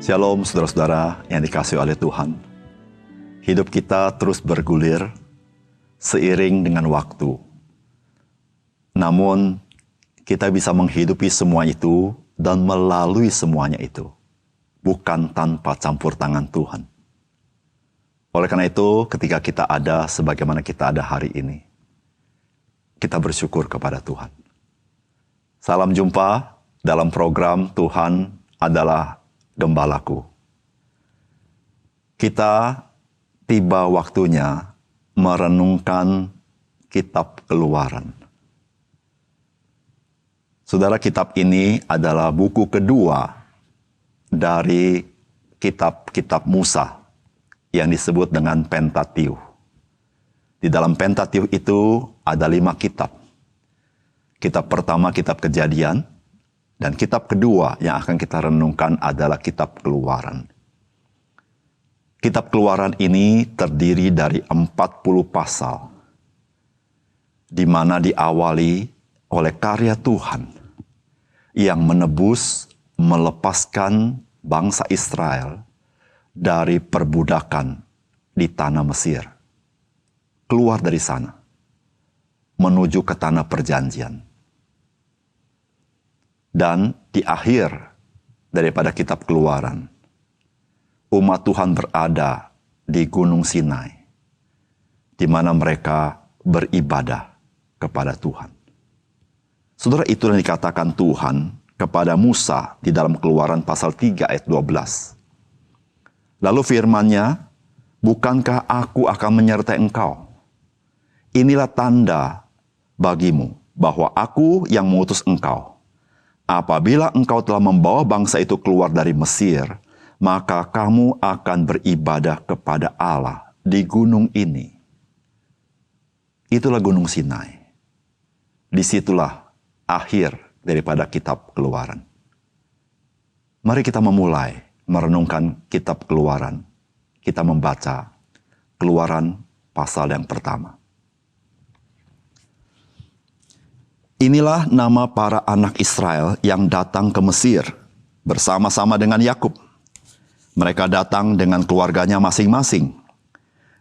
Shalom saudara-saudara yang dikasihi oleh Tuhan. Hidup kita terus bergulir seiring dengan waktu. Namun kita bisa menghidupi semua itu dan melalui semuanya itu, bukan tanpa campur tangan Tuhan. Oleh karena itu, ketika kita ada sebagaimana kita ada hari ini, kita bersyukur kepada Tuhan. Salam jumpa dalam program Tuhan adalah Gembalaku. Kita tiba waktunya merenungkan kitab Keluaran. Saudara, kitab ini adalah buku kedua dari kitab-kitab Musa yang disebut dengan Pentateuch. Di dalam Pentateuch itu ada 5 kitab. Kitab pertama kitab Kejadian, dan kitab kedua yang akan kita renungkan adalah kitab Keluaran. Kitab Keluaran ini terdiri dari 40 pasal, di mana diawali oleh karya Tuhan yang menebus, melepaskan bangsa Israel dari perbudakan di tanah Mesir. Keluar dari sana, menuju ke tanah perjanjian. Dan di akhir daripada kitab Keluaran, umat Tuhan berada di Gunung Sinai, di mana mereka beribadah kepada Tuhan. Saudara, itu yang dikatakan Tuhan kepada Musa di dalam Keluaran pasal 3 ayat 12. Lalu firman-Nya, "Bukankah aku akan menyertai engkau? Inilah tanda bagimu bahwa aku yang mengutus engkau. Apabila engkau telah membawa bangsa itu keluar dari Mesir, maka kamu akan beribadah kepada Allah di gunung ini." Itulah Gunung Sinai. Disitulah akhir daripada kitab Keluaran. Mari kita memulai merenungkan kitab Keluaran. Kita membaca Keluaran pasal yang pertama. Inilah nama para anak Israel yang datang ke Mesir bersama-sama dengan Yakub. Mereka datang dengan keluarganya masing-masing.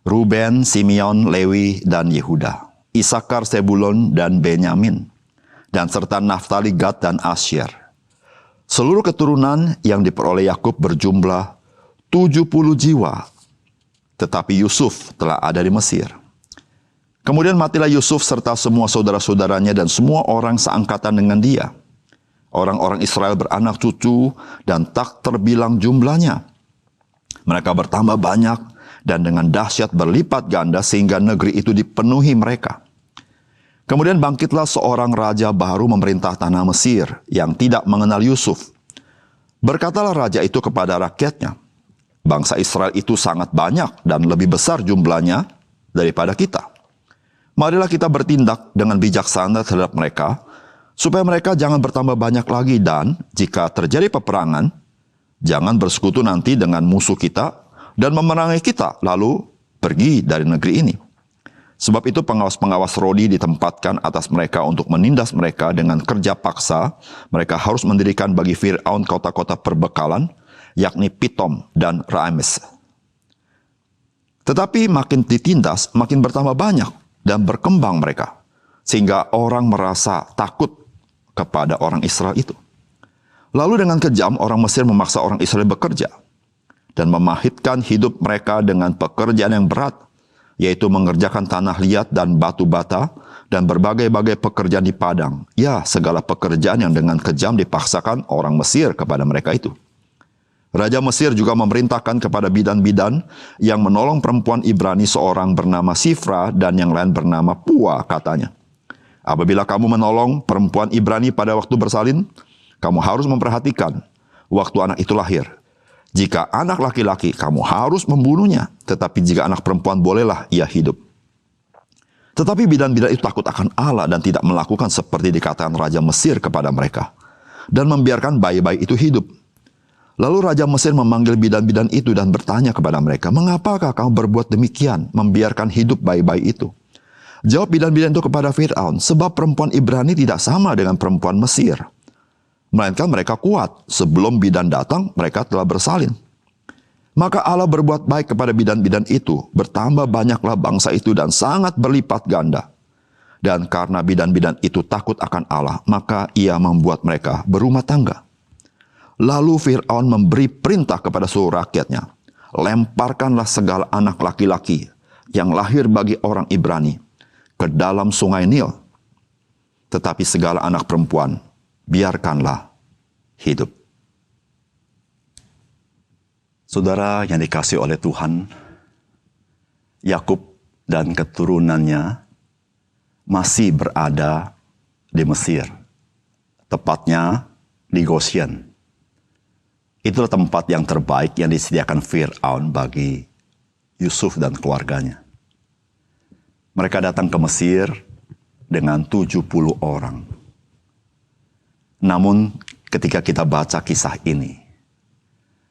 Ruben, Simeon, Lewi, dan Yehuda. Isakar, Zebulon, dan Benyamin. Dan serta Naftali, Gad, dan Asyer. Seluruh keturunan yang diperoleh Yakub berjumlah 70 jiwa. Tetapi Yusuf telah ada di Mesir. Kemudian matilah Yusuf serta semua saudara-saudaranya dan semua orang seangkatan dengan dia. Orang-orang Israel beranak cucu dan tak terbilang jumlahnya. Mereka bertambah banyak dan dengan dahsyat berlipat ganda sehingga negeri itu dipenuhi mereka. Kemudian bangkitlah seorang raja baru memerintah tanah Mesir yang tidak mengenal Yusuf. Berkatalah raja itu kepada rakyatnya, "Bangsa Israel itu sangat banyak dan lebih besar jumlahnya daripada kita. Marilah kita bertindak dengan bijaksana terhadap mereka, supaya mereka jangan bertambah banyak lagi dan jika terjadi peperangan, jangan bersekutu nanti dengan musuh kita dan memerangi kita, lalu pergi dari negeri ini. Sebab itu pengawas-pengawas rodi ditempatkan atas mereka untuk menindas mereka dengan kerja paksa. Mereka harus mendirikan bagi Fir'aun kota-kota perbekalan, yakni Pitom dan Rames. Tetapi makin ditindas, makin bertambah banyak dan berkembang mereka, sehingga orang merasa takut kepada orang Israel itu. Lalu dengan kejam orang Mesir memaksa orang Israel bekerja dan memahitkan hidup mereka dengan pekerjaan yang berat, yaitu mengerjakan tanah liat dan batu bata dan berbagai-bagai pekerjaan di padang. Ya, segala pekerjaan yang dengan kejam dipaksakan orang Mesir kepada mereka itu. Raja Mesir juga memerintahkan kepada bidan-bidan yang menolong perempuan Ibrani seorang bernama Sifra dan yang lain bernama Pua, katanya, "Apabila kamu menolong perempuan Ibrani pada waktu bersalin, kamu harus memperhatikan waktu anak itu lahir. Jika anak laki-laki, kamu harus membunuhnya, tetapi jika anak perempuan, bolehlah ia hidup." Tetapi bidan-bidan itu takut akan Allah dan tidak melakukan seperti dikatakan Raja Mesir kepada mereka, dan membiarkan bayi-bayi itu hidup. Lalu Raja Mesir memanggil bidan-bidan itu dan bertanya kepada mereka, "Mengapakah kamu berbuat demikian, membiarkan hidup bayi-bayi itu?" Jawab bidan-bidan itu kepada Fir'aun, "Sebab perempuan Ibrani tidak sama dengan perempuan Mesir. melainkan mereka kuat. Sebelum bidan datang, mereka telah bersalin. Maka Allah berbuat baik kepada bidan-bidan itu. Bertambah banyaklah bangsa itu dan sangat berlipat ganda. Dan karena bidan-bidan itu takut akan Allah, maka ia membuat mereka berumah tangga. Lalu Fir'aun memberi perintah kepada seluruh rakyatnya, lemparkanlah segala anak laki-laki yang lahir bagi orang Ibrani ke dalam sungai Nil. Tetapi segala anak perempuan, biarkanlah hidup. Saudara yang dikasihi oleh Tuhan, Yakub dan keturunannya masih berada di Mesir, tepatnya di Goshen. Itulah tempat yang terbaik yang disediakan Fir'aun bagi Yusuf dan keluarganya. Mereka datang ke Mesir dengan 70 orang. Namun ketika kita baca kisah ini,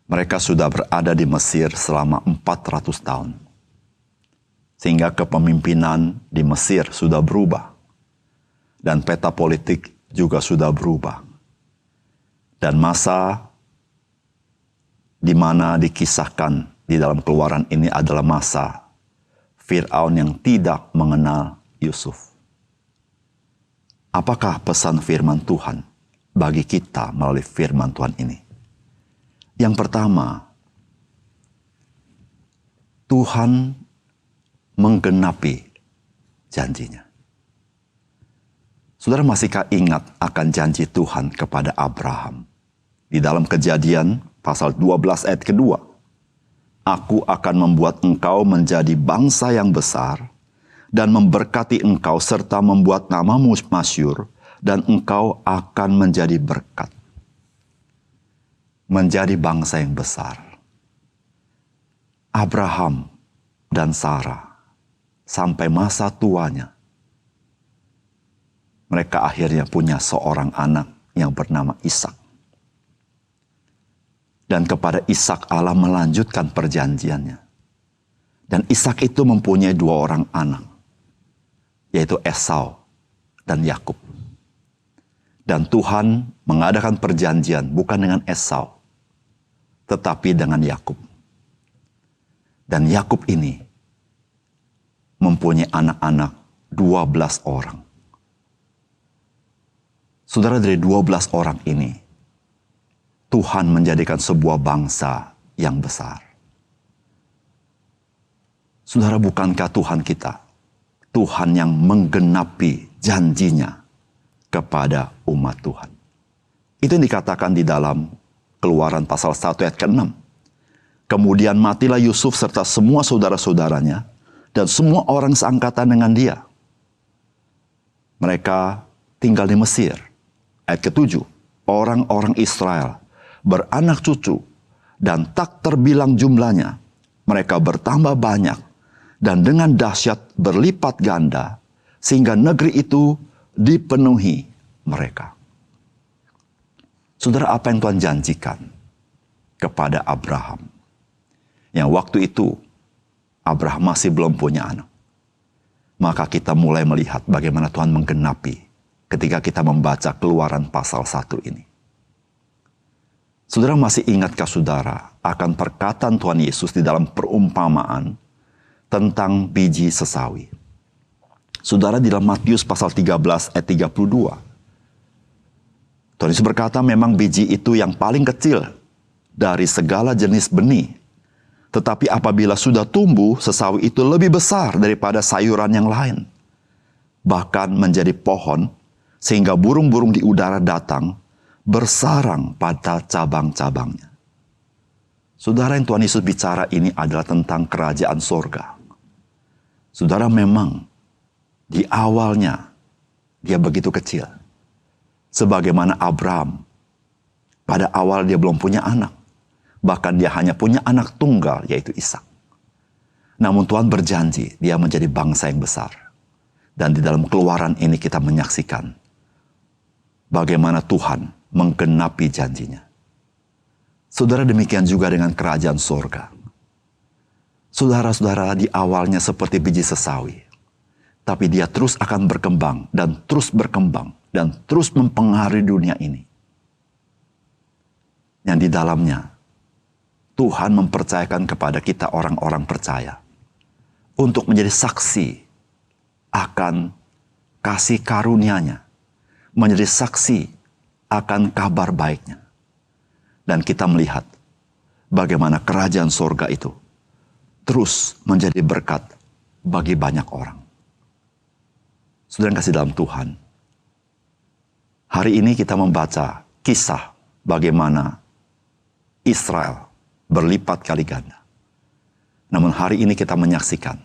mereka sudah berada di Mesir selama 400 tahun. Sehingga kepemimpinan di Mesir sudah berubah. Dan peta politik juga sudah berubah. Dan masa di mana dikisahkan di dalam Keluaran ini adalah masa Fir'aun yang tidak mengenal Yusuf. Apakah pesan firman Tuhan bagi kita melalui firman Tuhan ini? Yang pertama, Tuhan menggenapi janjinya. Saudara masihkah ingat akan janji Tuhan kepada Abraham? Di dalam Kejadian pasal 12 ayat kedua. Aku akan membuat engkau menjadi bangsa yang besar dan memberkati engkau serta membuat namamu masyhur dan engkau akan menjadi berkat. Menjadi bangsa yang besar. Abraham dan Sarah sampai masa tuanya, mereka akhirnya punya seorang anak yang bernama Ishak. Dan kepada Ishak Allah melanjutkan perjanjiannya. Dan Ishak itu mempunyai 2 orang anak, yaitu Esau dan Yakub. Dan Tuhan mengadakan perjanjian bukan dengan Esau, tetapi dengan Yakub. Dan Yakub ini mempunyai anak-anak 12 orang. Saudara, dari 12 orang ini, Tuhan menjadikan sebuah bangsa yang besar. Saudara, bukankah Tuhan kita, Tuhan yang menggenapi janjinya kepada umat Tuhan? Itu yang dikatakan di dalam Keluaran pasal 1 ayat ke-6. Kemudian matilah Yusuf serta semua saudara-saudaranya, dan semua orang seangkatan dengan dia. Mereka tinggal di Mesir. Ayat ke-7, orang-orang Israel beranak cucu dan tak terbilang jumlahnya. Mereka bertambah banyak dan dengan dahsyat berlipat ganda sehingga negeri itu dipenuhi mereka. Saudara, apa yang Tuhan janjikan kepada Abraham? Yang waktu itu Abraham masih belum punya anak. Maka kita mulai melihat bagaimana Tuhan menggenapi ketika kita membaca Keluaran pasal 1 ini. Saudara, masih ingatkah saudara akan perkataan Tuhan Yesus di dalam perumpamaan tentang biji sesawi? Saudara, di dalam Matius pasal 13 ayat 32. Tuhan Yesus berkata, memang biji itu yang paling kecil dari segala jenis benih. Tetapi apabila sudah tumbuh, sesawi itu lebih besar daripada sayuran yang lain. Bahkan menjadi pohon, sehingga burung-burung di udara datang, bersarang pada cabang-cabangnya. Saudara, yang Tuhan Yesus bicara ini adalah tentang kerajaan sorga. Saudara, memang di awalnya dia begitu kecil. Sebagaimana Abraham, pada awal dia belum punya anak. Bahkan dia hanya punya anak tunggal, yaitu Ishak. Namun Tuhan berjanji dia menjadi bangsa yang besar. Dan di dalam Keluaran ini kita menyaksikan bagaimana Tuhan menggenapi janjinya. Saudara, demikian juga dengan kerajaan sorga. Saudara-saudara, di awalnya seperti biji sesawi. Tapi dia terus akan berkembang dan terus berkembang dan terus mempengaruhi dunia ini. yang di dalamnya Tuhan mempercayakan kepada kita orang-orang percaya untuk menjadi saksi akan kasih karunia-Nya, menjadi saksi akan kabar baik-Nya. Dan kita melihat bagaimana kerajaan sorga itu terus menjadi berkat bagi banyak orang. Saudara yang kasih dalam Tuhan, hari ini kita membaca kisah bagaimana Israel berlipat kali ganda. Namun hari ini kita menyaksikan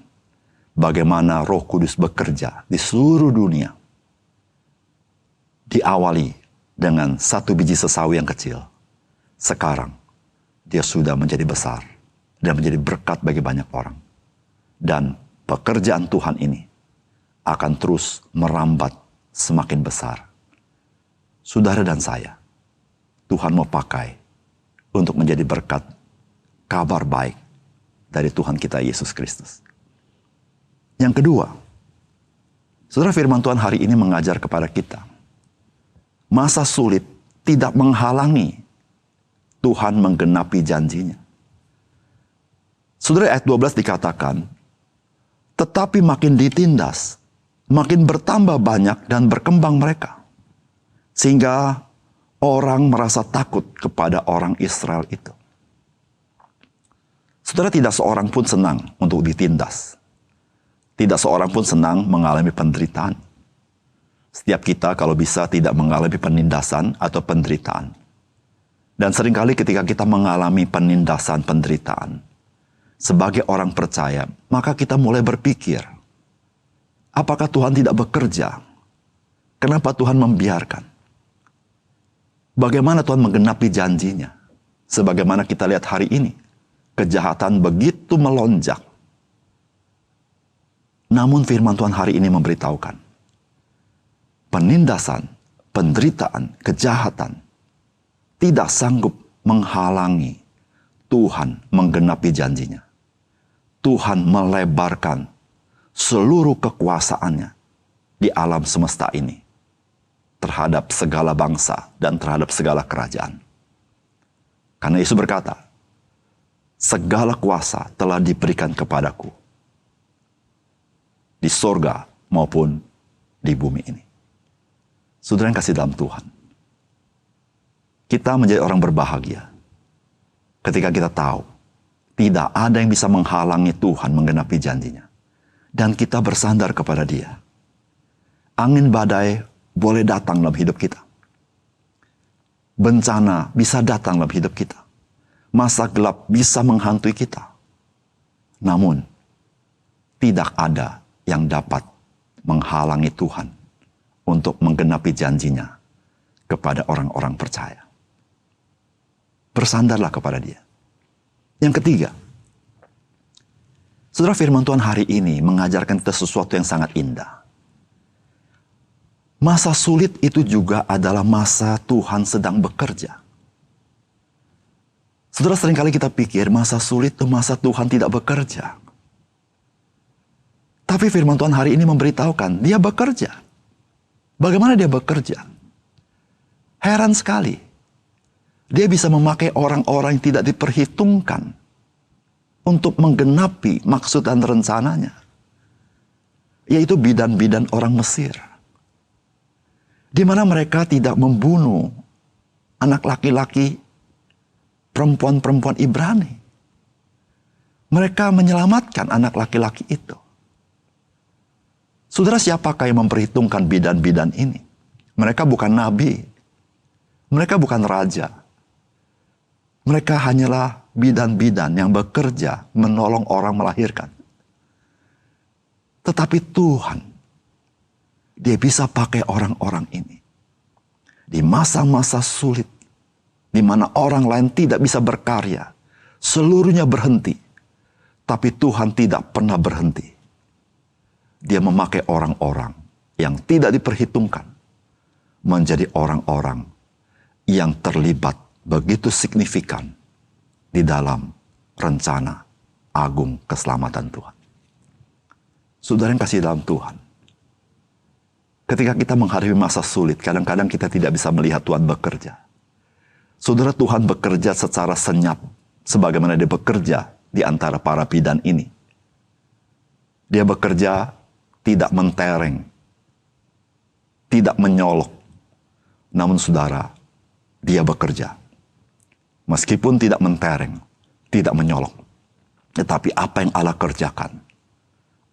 bagaimana Roh Kudus bekerja di seluruh dunia. Diawali dengan satu biji sesawi yang kecil. Sekarang dia sudah menjadi besar dan menjadi berkat bagi banyak orang. Dan pekerjaan Tuhan ini akan terus merambat semakin besar. Saudara dan saya, Tuhan mau pakai untuk menjadi berkat kabar baik dari Tuhan kita Yesus Kristus. Yang kedua, saudara, firman Tuhan hari ini mengajar kepada kita, masa sulit tidak menghalangi Tuhan menggenapi janjinya. Saudara, ayat 12 dikatakan, tetapi makin ditindas, makin bertambah banyak dan berkembang mereka. Sehingga orang merasa takut kepada orang Israel itu. Saudara, tidak seorang pun senang untuk ditindas. Tidak seorang pun senang mengalami penderitaan. Setiap kita kalau bisa tidak mengalami penindasan atau penderitaan. Dan seringkali ketika kita mengalami penindasan, penderitaan, sebagai orang percaya, maka kita mulai berpikir, apakah Tuhan tidak bekerja? Kenapa Tuhan membiarkan? Bagaimana Tuhan menggenapi janjinya? Sebagaimana kita lihat hari ini, kejahatan begitu melonjak. Namun firman Tuhan hari ini memberitahukan, penindasan, penderitaan, kejahatan tidak sanggup menghalangi Tuhan menggenapi janjinya. Tuhan melebarkan seluruh kekuasaannya di alam semesta ini terhadap segala bangsa dan terhadap segala kerajaan. Karena Yesus berkata, segala kuasa telah diberikan kepadaku di sorga maupun di bumi ini. Saudara yang kasih dalam Tuhan, kita menjadi orang berbahagia ketika kita tahu tidak ada yang bisa menghalangi Tuhan menggenapi janjinya. Dan kita bersandar kepada Dia. Angin badai boleh datang dalam hidup kita. Bencana bisa datang dalam hidup kita. Masa gelap bisa menghantui kita. Namun, tidak ada yang dapat menghalangi Tuhan untuk menggenapi janjinya kepada orang-orang percaya. Bersandarlah kepada Dia. Yang ketiga, saudara, firman Tuhan hari ini mengajarkan kita sesuatu yang sangat indah. Masa sulit itu juga adalah masa Tuhan sedang bekerja. Saudara, seringkali kita pikir masa sulit itu masa Tuhan tidak bekerja. Tapi firman Tuhan hari ini memberitahukan, Dia bekerja. Bagaimana Dia bekerja? Heran sekali. Dia bisa memakai orang-orang yang tidak diperhitungkan untuk menggenapi maksud dan rencananya. Yaitu bidan-bidan orang Mesir. Di mana mereka tidak membunuh anak laki-laki perempuan-perempuan Ibrani. Mereka menyelamatkan anak laki-laki itu. Saudara, siapakah yang memperhitungkan bidan-bidan ini? Mereka bukan nabi. Mereka bukan raja. Mereka hanyalah bidan-bidan yang bekerja menolong orang melahirkan. Tetapi Tuhan, Dia bisa pakai orang-orang ini. Di masa-masa sulit, di mana orang lain tidak bisa berkarya, seluruhnya berhenti. Tapi Tuhan tidak pernah berhenti. Dia memakai orang-orang yang tidak diperhitungkan menjadi orang-orang yang terlibat begitu signifikan di dalam rencana agung keselamatan Tuhan. Saudara yang kasih dalam Tuhan, ketika kita menghadapi masa sulit, kadang-kadang kita tidak bisa melihat Tuhan bekerja. Saudara, Tuhan bekerja secara senyap sebagaimana dia bekerja di antara para bidan ini. Dia bekerja tidak mentereng, tidak menyolok. Namun saudara, dia bekerja. Meskipun tidak mentereng, tidak menyolok. Tetapi apa yang Allah kerjakan,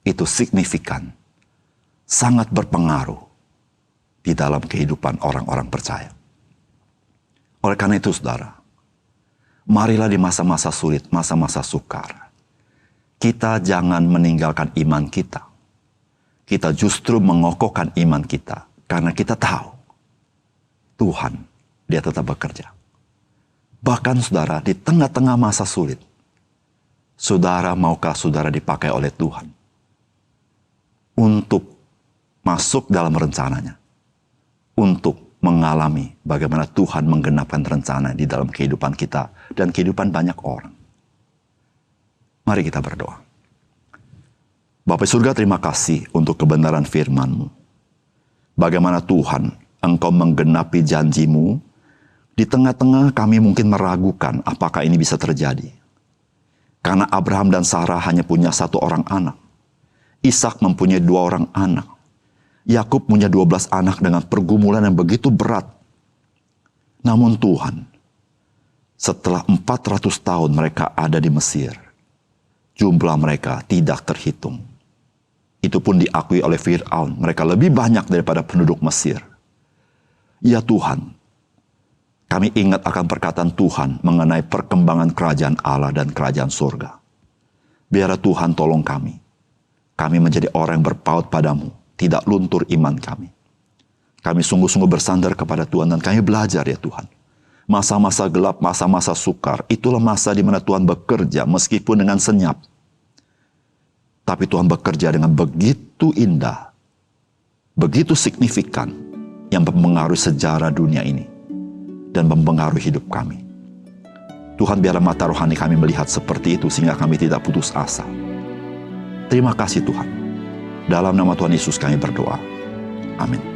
itu signifikan, sangat berpengaruh di dalam kehidupan orang-orang percaya. Oleh karena itu saudara, marilah di masa-masa sulit, masa-masa sukar, kita jangan meninggalkan iman kita. Kita justru mengokohkan iman kita, karena kita tahu Tuhan, dia tetap bekerja. Bahkan saudara, di tengah-tengah masa sulit, saudara, maukah saudara dipakai oleh Tuhan untuk masuk dalam rencananya, untuk mengalami bagaimana Tuhan menggenapkan rencana di dalam kehidupan kita dan kehidupan banyak orang. Mari kita berdoa. Bapa surga, terima kasih untuk kebenaran firman-Mu. Bagaimana Tuhan, Engkau menggenapi janji-Mu. Di tengah-tengah kami mungkin meragukan apakah ini bisa terjadi. Karena Abraham dan Sarah hanya punya satu orang anak. Ishak mempunyai 2 orang anak. Yakub punya 12 anak dengan pergumulan yang begitu berat. Namun Tuhan, setelah 400 tahun mereka ada di Mesir, jumlah mereka tidak terhitung. Itu pun diakui oleh Fir'aun. Mereka lebih banyak daripada penduduk Mesir. Ya Tuhan, kami ingat akan perkataan Tuhan mengenai perkembangan kerajaan Allah dan kerajaan surga. Biarlah Tuhan tolong kami. Kami menjadi orang yang berpaut padamu, tidak luntur iman kami. Kami sungguh-sungguh bersandar kepada Tuhan dan kami belajar ya Tuhan. Masa-masa gelap, masa-masa sukar, itulah masa di mana Tuhan bekerja meskipun dengan senyap. Tapi Tuhan bekerja dengan begitu indah, begitu signifikan yang mempengaruhi sejarah dunia ini dan mempengaruhi hidup kami. Tuhan, biarlah mata rohani kami melihat seperti itu sehingga kami tidak putus asa. Terima kasih Tuhan. Dalam nama Tuhan Yesus kami berdoa. Amin.